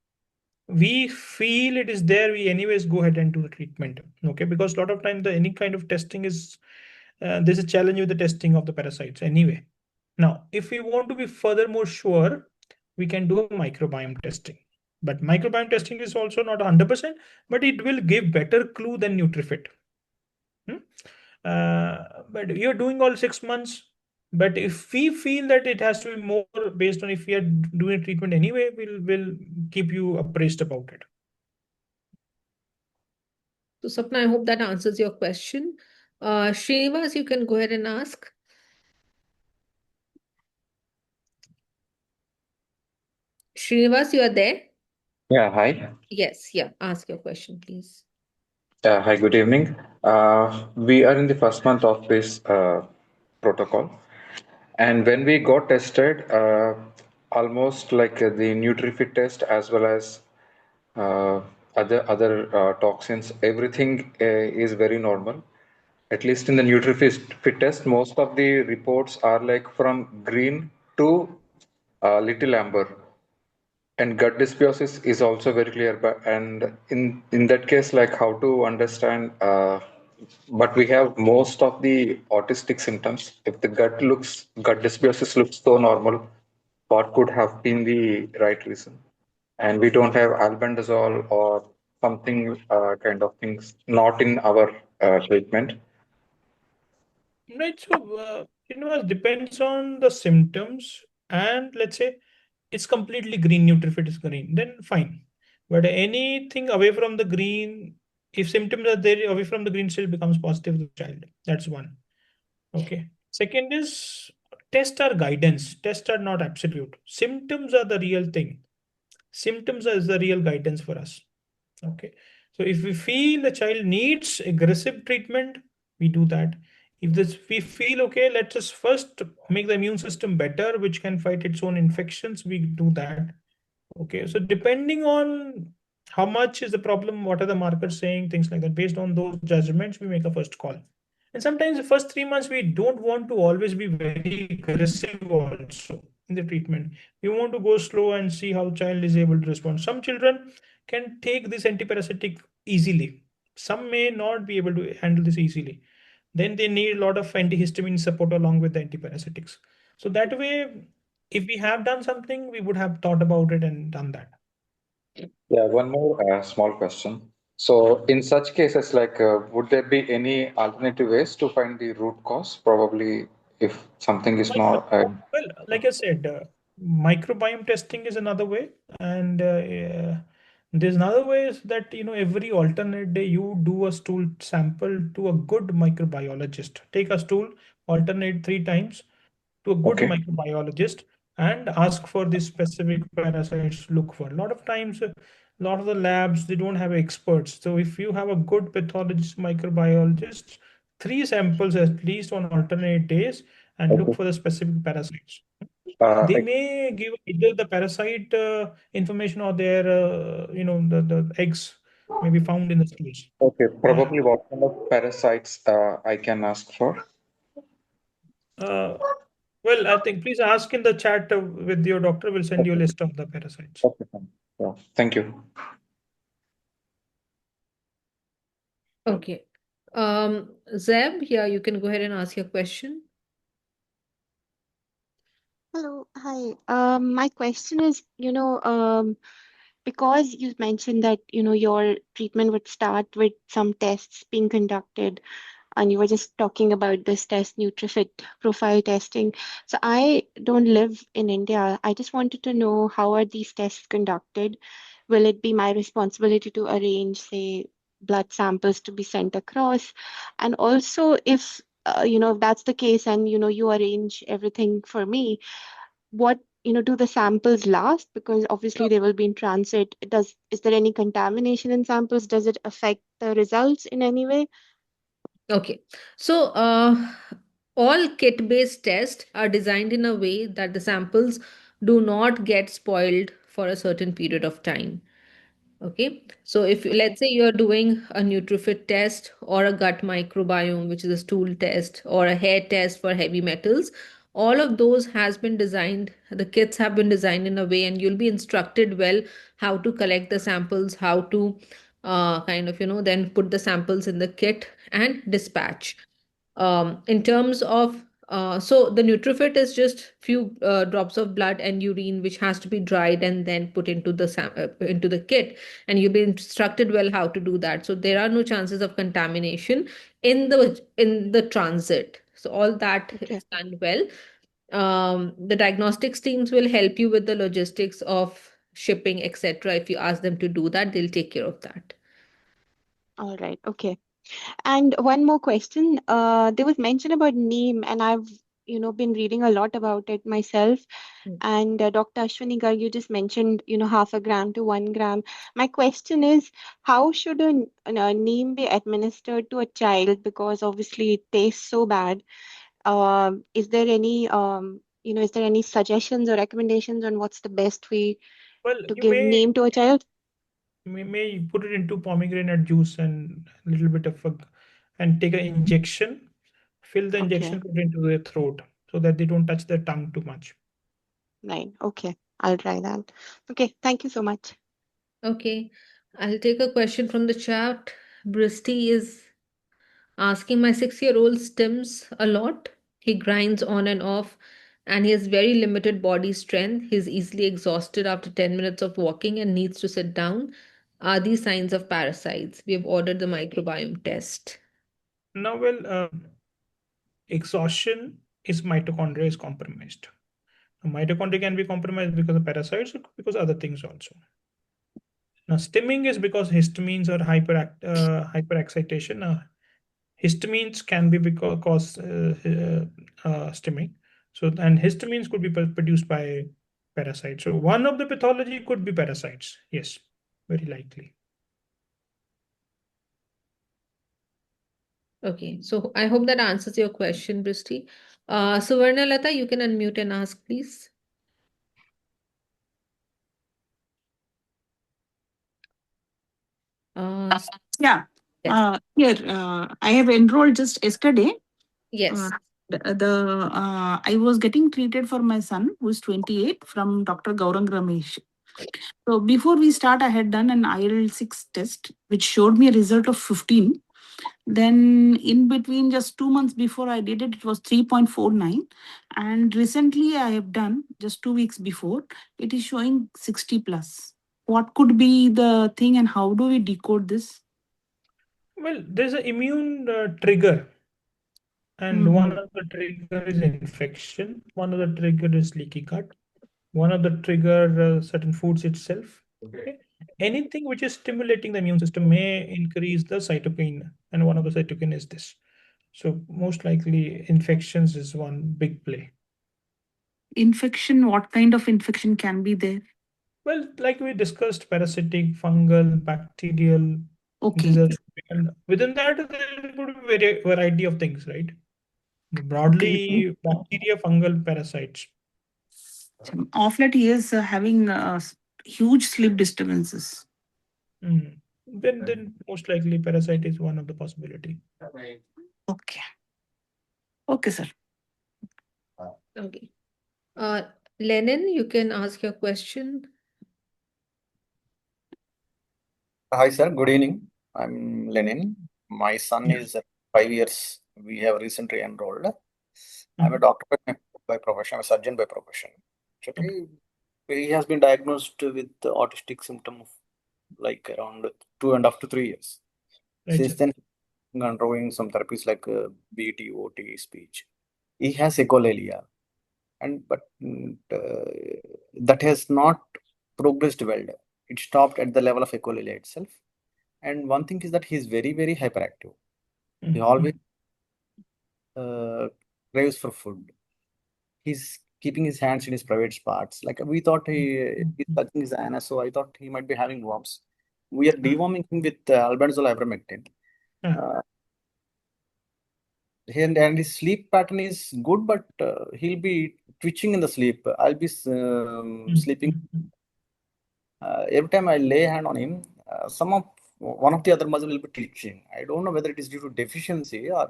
we feel it is there, we anyways go ahead and do the treatment. Okay, because a lot of times the any kind of testing is there's a challenge with the testing of the parasites anyway. Now, if we want to be furthermore sure, we can do a microbiome testing. But microbiome testing is also not 100%, but it will give better clue than Nutrifit. Hmm? But you're doing all 6 months. But if we feel that it has to be more based on if we are doing treatment anyway, we'll keep you appraised about it. So, Sapna, I hope that answers your question. Srinivas, you can go ahead and ask. Srinivas, you are there? Yeah, hi. Yes, yeah. Ask your question, please. Hi, good evening. We are in the first month of this protocol, and when we got tested, almost like the NutriFit test as well as uh, other toxins, everything is very normal. At least in the NutriFit test, most of the reports are like from green to little amber. And gut dysbiosis is also very clear, but and in that case, like how to understand. But we have most of the autistic symptoms. If the gut dysbiosis looks so normal, what could have been the right reason? And we don't have albendazole or something kind of things not in our treatment. Right. So, it depends on the symptoms. And let's say it's completely green, Nutrifit is green, then fine. But anything away from the green, if symptoms are there, away from the green still becomes positive to the child. That's one. Okay. Second is tests are guidance. Tests are not absolute. Symptoms are the real thing. Symptoms is the real guidance for us. Okay. So if we feel the child needs aggressive treatment, we do that. If this we feel okay, let's just first make the immune system better, which can fight its own infections, we do that. Okay. So depending on how much is the problem, what are the markers saying, things like that, based on those judgments, we make a first call. And sometimes the first 3 months, we don't want to always be very aggressive also in the treatment. We want to go slow and see how child is able to respond. Some children can take this antiparasitic easily. Some may not be able to handle this easily. Then they need a lot of antihistamine support along with the antiparasitics. So that way, if we have done something, we would have thought about it and done that. Yeah, one more small question. So, in such cases, like, would there be any alternative ways to find the root cause? Probably, if something is Micro- not. Well, like I said, microbiome testing is another way, and there's another way is that every alternate day you do a stool sample to a good microbiologist. Take a stool, alternate 3 times to a good Okay. microbiologist, and ask for the specific parasites. Look for a lot of times, a lot of the labs they don't have experts. So if you have a good pathologist, microbiologist, 3 samples at least on alternate days and look Okay. for the specific parasites. Uh, They I- may give either the parasite information or their, the eggs may be found in the stools. okay. Uh, Probably what kind of parasites I can ask for? uh, well, I think please ask in the chat with your doctor. We'll send you a Okay. list of the parasites. Okay. Fine. Yeah. Thank you. Okay. Zeb, yeah, you can go ahead and ask your question. Hello, hi. My question is, because you mentioned that, your treatment would start with some tests being conducted, and you were just talking about this test, NutriFit profile testing. So I don't live in India. I just wanted to know, how are these tests conducted? Will it be my responsibility to arrange, say, blood samples to be sent across? And also, if if that's the case, and you arrange everything for me, what do the samples last? Because obviously they will be in transit. Is there any contamination in samples? Does it affect the results in any way? Okay. So, all kit-based tests are designed in a way that the samples do not get spoiled for a certain period of time. Okay. So if let's say you're doing a NutriFit test or a gut microbiome, which is a stool test, or a hair test for heavy metals, all of those has been designed, the kits have been designed in a way, and you'll be instructed well how to collect the samples, how to then put the samples in the kit and dispatch. In terms of So the Nutrifit is just few drops of blood and urine, which has to be dried and then put into the into the kit, and you'll be instructed well how to do that. So there are no chances of contamination in the transit. So all that Okay. is done well. The diagnostics teams will help you with the logistics of shipping, etc. If you ask them to do that, they'll take care of that. All right. Okay. And one more question. There was mention about neem, and I've, been reading a lot about it myself. Mm. And Dr. Ashwani Garg, you just mentioned, half a gram to 1 gram. My question is, how should a neem be administered to a child? Because obviously it tastes so bad. Is there any suggestions or recommendations on what's the best way Well, to you give neem to a child? may put it into pomegranate juice and a little bit of and take an injection, fill the Okay, injection, put it into their throat so that they don't touch their tongue too much. right. Okay, I'll try that. Okay, thank you so much. Okay, I'll take a question from the chat. Bristy is asking, my 6-year-old stims a lot. He grinds on and off, and he has very limited body strength. He's easily exhausted after 10 minutes of walking and needs to sit down. Are these signs of parasites? We have ordered the microbiome test. Now, well, exhaustion is mitochondria is compromised. Mitochondria can be compromised because of parasites or because of other things also. Now, stimming is because histamines or hyperexcitation. Histamines can be because cause stimming. So, and histamines could be produced by parasites. So, one of the pathology could be parasites. Yes, very likely. Okay, so I hope that answers your question, Bristy. Suvarnalata, you can unmute and ask, please. Yeah. Yes. Here, I have enrolled just yesterday. Yes. I was getting treated for my son who is 28 from Dr. Gaurang Ramesh. So before we start, I had done an IL-6 test, which showed me a result of 15. Then in between, just 2 months before I did it, it was 3.49. And recently I have done, just 2 weeks before, it is showing 60 plus. What could be the thing and how do we decode this? Well, there's an immune trigger, and one of the trigger is infection. One of the trigger is leaky gut. One of the trigger certain foods itself. Okay. Anything which is stimulating the immune system may increase the cytokine, and one of the cytokine is this. So most likely infections is one big play. Infection, what kind of infection can be there? Well, like we discussed, parasitic, fungal, bacterial. Okay. These are, and within that there could be variety of things, right? Broadly, bacteria, fungal, parasites. Off late, he is having huge sleep disturbances. Then most likely parasite is one of the possibility. Okay. Okay, sir. Okay. Lenin, you can ask your question. Hi, sir. Good evening. I'm Lenin. My son is 5 years. We have recently enrolled. I'm a doctor by profession. I'm a surgeon by profession. Actually, he has been diagnosed with the autistic symptom like around 2.5 to 3 years. Right, Since sir. then, undergoing some therapies like BT, OT, speech. He has echolalia, but that has not progressed well. It stopped at the level of echolalia itself. And one thing is that he's very, very hyperactive. He always craves for food. He's keeping his hands in his private parts. Like we thought he's touching his anus, so I thought he might be having worms. We are deworming him with albendazole ivermectin. And his sleep pattern is good, but he'll be twitching in the sleep. I'll be sleeping. Every time I lay hand on him, one of the other muscle will be twitching. I don't know whether it is due to deficiency or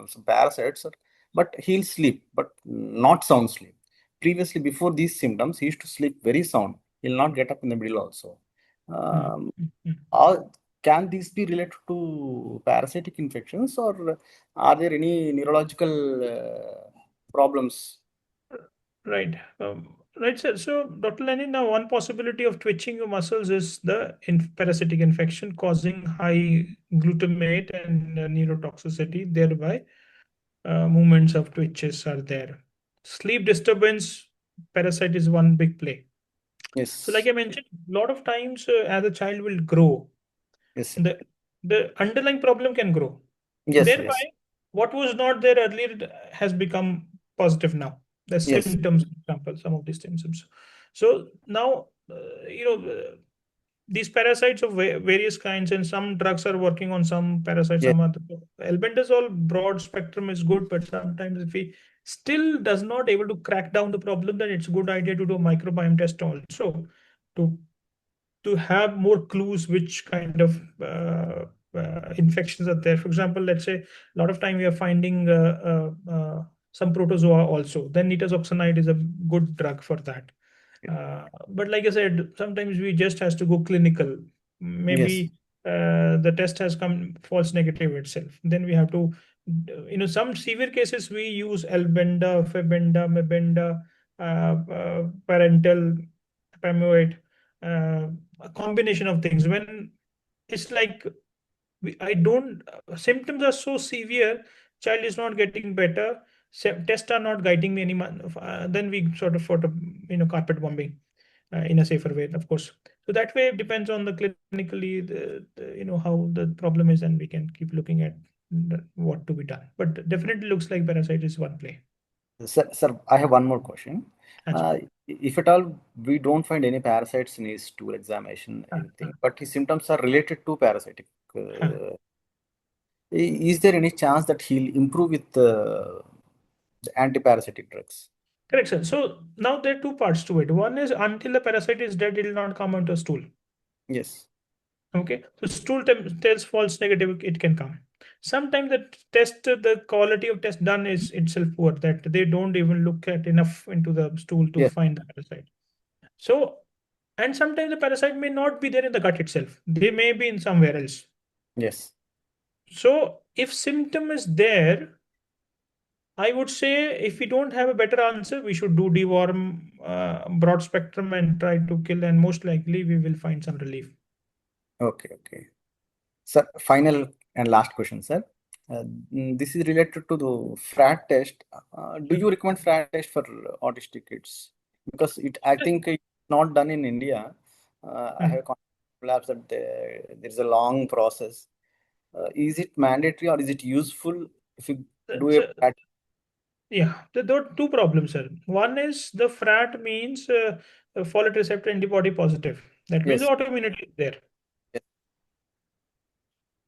some parasites, but he'll sleep, but not sound sleep. Previously, before these symptoms, he used to sleep very sound. He'll not get up in the middle also. Can these be related to parasitic infections, or are there any neurological problems. Right. Right, sir. So, Dr. Lenin, now one possibility of twitching your muscles is the parasitic infection causing high glutamate and neurotoxicity, thereby movements of twitches are there. Sleep disturbance, parasite is one big play. So, like Yes. I mentioned, a lot of times as a child will grow, Yes, sir. the underlying problem can grow. Yes, sir. Thereby, Yes. what was not there earlier has become positive now. The Yes. symptoms, for example, some of these symptoms. So now, these parasites of various kinds, and some drugs are working on some parasites, Yes. some other. Albendazole broad spectrum is good, but sometimes if we still does not able to crack down the problem, then it's a good idea to do a microbiome test also to have more clues which kind of infections are there. For example, let's say a lot of time we are finding some protozoa also. Then nitazoxanide is a good drug for that. But like I said, sometimes we just has to go clinical. Yes. Maybe the test has come false negative itself. Then we have to, some severe cases we use albenda, febenda, mebenda, parental, pamoate, a combination of things. When it's like I don't symptoms are so severe, child is not getting better, tests are not guiding me any then we sort of carpet bombing in a safer way, of course. So that way it depends on the clinically how the problem is, and we can keep looking at what to be done. But definitely looks like parasite is one play. Sir, I have one more question. Achha. If at all we don't find any parasites in his stool examination, anything, but his symptoms are related to parasitic, Huh. is there any chance that he'll improve with the anti-parasitic drugs? Correct, sir. So now there are two parts to it. One is until the parasite is dead, it will not come onto a stool. Yes. Okay, so stool tells false negative, it can come. Sometimes the quality of test done is itself poor, that they don't even look at enough into the stool to Yes. find the parasite. So, and sometimes the parasite may not be there in the gut itself. They may be in somewhere else. Yes. So if symptom is there, I would say if we don't have a better answer, we should do deworm broad spectrum and try to kill, and most likely we will find some relief. Okay. Okay. Sir, final and last question, sir. This is related to the FRAT test. Do you recommend FRAT test for autistic kids? Because I think it's not done in India. I have labs that there's a long process. Is it mandatory or is it useful if you do a FRAT? Yeah, there are two problems, sir. One is the FRAT means folate receptor antibody positive. That means Yes. autoimmunity is there. Yes.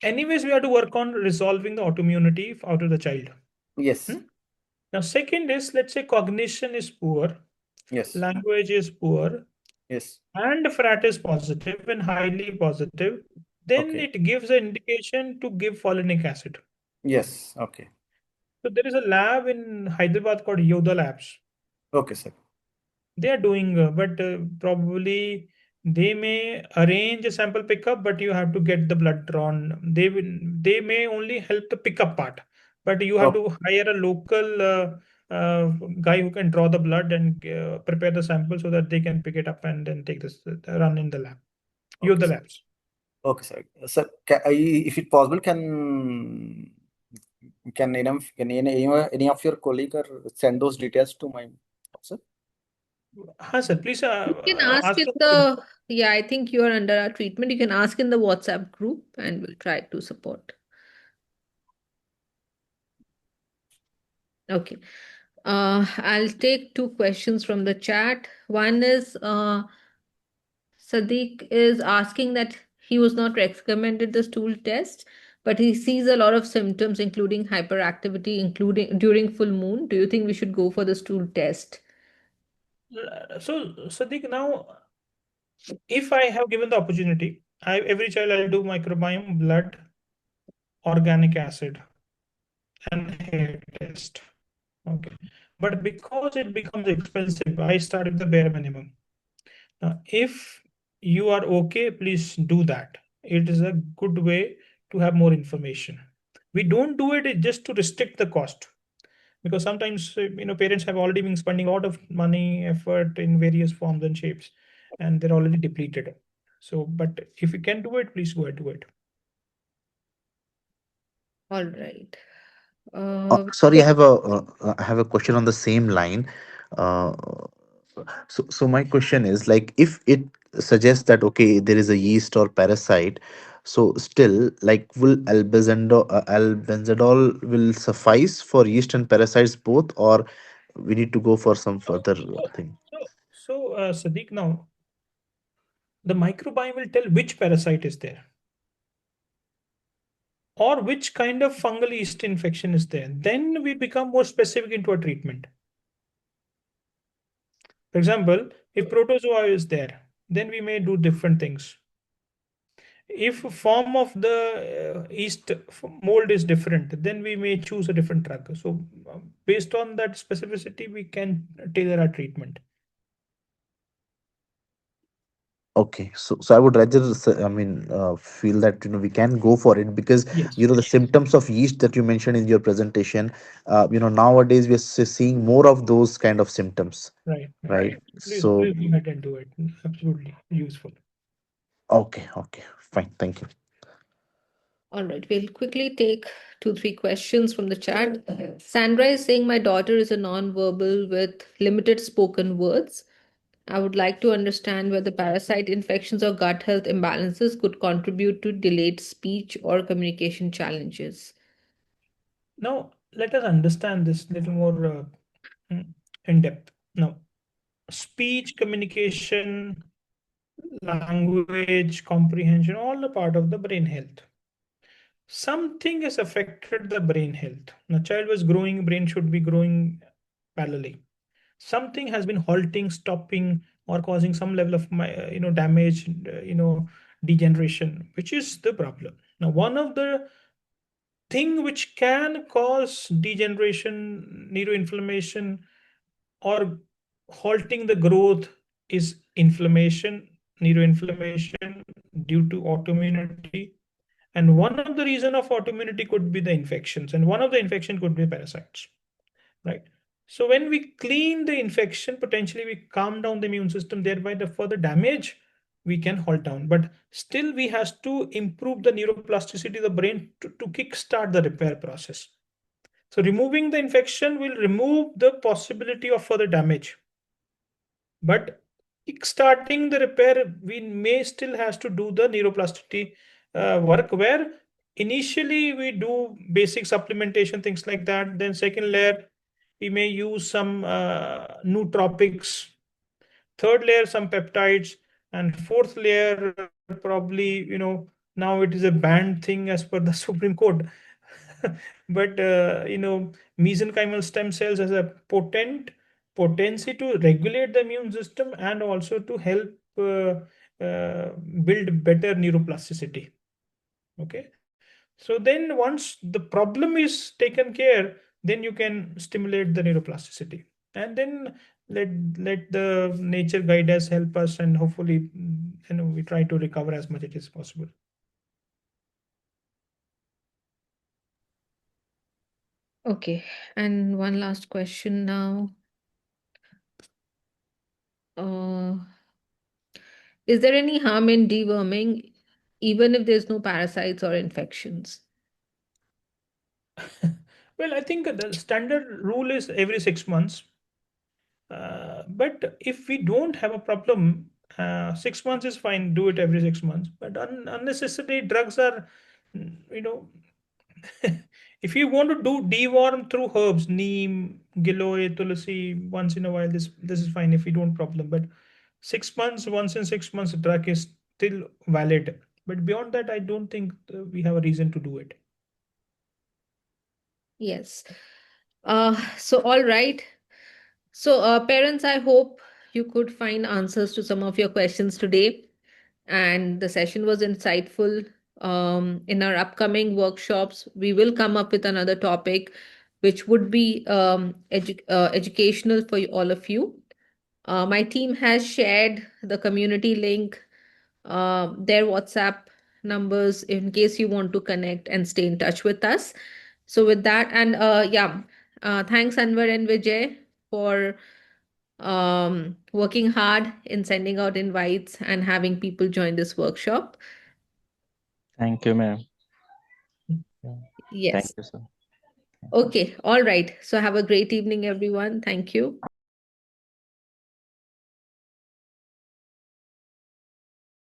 Anyways, we have to work on resolving the autoimmunity out of the child. Yes. Now, second is, let's say cognition is poor, Yes. language is poor, Yes. and FRAT is positive and highly positive, then Okay. it gives an indication to give folinic acid. Yes. Okay. So there is a lab in Hyderabad called Yoda Labs. Okay, sir. They are doing, but probably they may arrange a sample pickup, but you have to get the blood drawn. They may only help the pickup part, but you have Okay. to hire a local guy who can draw the blood and prepare the sample so that they can pick it up and then take this run in the lab. You're Okay, the sir. labs. Okay, sir. Sir, if it possible, can any of your colleague or send those details to my sir? Sir, please You can ask ask in them. yeah, I think you are under our treatment. You can ask in the WhatsApp group and we'll try to support. Okay. I'll take two questions from the chat. One is Sadiq is asking that he was not recommended the stool test, but he sees a lot of symptoms, including hyperactivity, including during full moon. Do you think we should go for the stool test? So, Sadiq, now, if I have given the opportunity, every child I'll do microbiome, blood, organic acid, and hair test. Okay. But because it becomes expensive, I start with the bare minimum. Now, if you are okay, please do that. It is a good way to have more information. We don't do it just to restrict the cost. because sometimes parents have already been spending a lot of money, effort in various forms and shapes, and they're already depleted. So, but if you can do it, please go ahead, do it. All right. Sorry, I have a question on the same line. Uh, so my question is, like, if it suggests that okay, there is a yeast or parasite, so still, like, will albendazole will suffice for yeast and parasites both, or we need to go for some further thing? Sadiq, now the microbiome will tell which parasite is there or which kind of fungal yeast infection is there. Then we become more specific into a treatment. For example, if protozoa is there, then we may do different things. If form of the yeast mold is different, then we may choose a different drug. So based on that specificity, we can tailor our treatment. Okay, so I would rather feel that we can go for it, because Yes, the symptoms of yeast that you mentioned in your presentation, nowadays we are seeing more of those kind of symptoms, right. right? Please So go ahead and do it. Absolutely useful. okay, fine, thank you. All right, we'll quickly take 2, 3 questions from the chat. Sandra is saying, my daughter is a non-verbal with limited spoken words. I would like to understand whether parasite infections or gut health imbalances could contribute to delayed speech or communication challenges. Now, let us understand this little more in depth. Now, speech, communication, language, comprehension, all a part of the brain health. Something has affected the brain health. Now, child was growing, brain should be growing parallelly. Something has been halting, stopping, or causing some level of damage, degeneration, which is the problem. Now, one of the thing which can cause degeneration, neuroinflammation, or halting the growth is inflammation, neuroinflammation due to autoimmunity. And one of the reason of autoimmunity could be the infections, and one of the infection could be parasites, right? So when we clean the infection, potentially we calm down the immune system, thereby the further damage we can halt down. But still we has to improve the neuroplasticity of the brain to kickstart the repair process. So removing the infection will remove the possibility of further damage. But kickstarting the repair, we may still has to do the neuroplasticity work, where initially we do basic supplementation, things like that. Then second layer, we may use some nootropics. Third layer, some peptides. And fourth layer, probably, now it is a banned thing as per the Supreme Court. But, mesenchymal stem cells has a potency to regulate the immune system and also to help build better neuroplasticity. Okay. So then once the problem is taken care, then you can stimulate the neuroplasticity, and then let the nature guide us, help us, and hopefully we try to recover as much as it is possible. Okay, and one last question now. Uh, is there any harm in deworming, even if there's no parasites or infections? Well, I think the standard rule is every 6 months. But if we don't have a problem, 6 months is fine. Do it every 6 months. But unnecessary drugs are, you know, if you want to do deworm through herbs, neem, giloy, tulsi, once in a while, this is fine if you don't problem. But 6 months, once in 6 months, drug is still valid. But beyond that, I don't think we have a reason to do it. Yes. So all right. So parents, I hope you could find answers to some of your questions today. And the session was insightful. In our upcoming workshops, we will come up with another topic which would be educational for all of you. My team has shared the community link, their WhatsApp numbers in case you want to connect and stay in touch with us. So with that, and yeah, Thanks, Anwar and Vijay, for working hard in sending out invites and having people join this workshop. Thank you, ma'am. Yes. Thank you, sir. Okay. All right. So have a great evening, everyone. Thank you.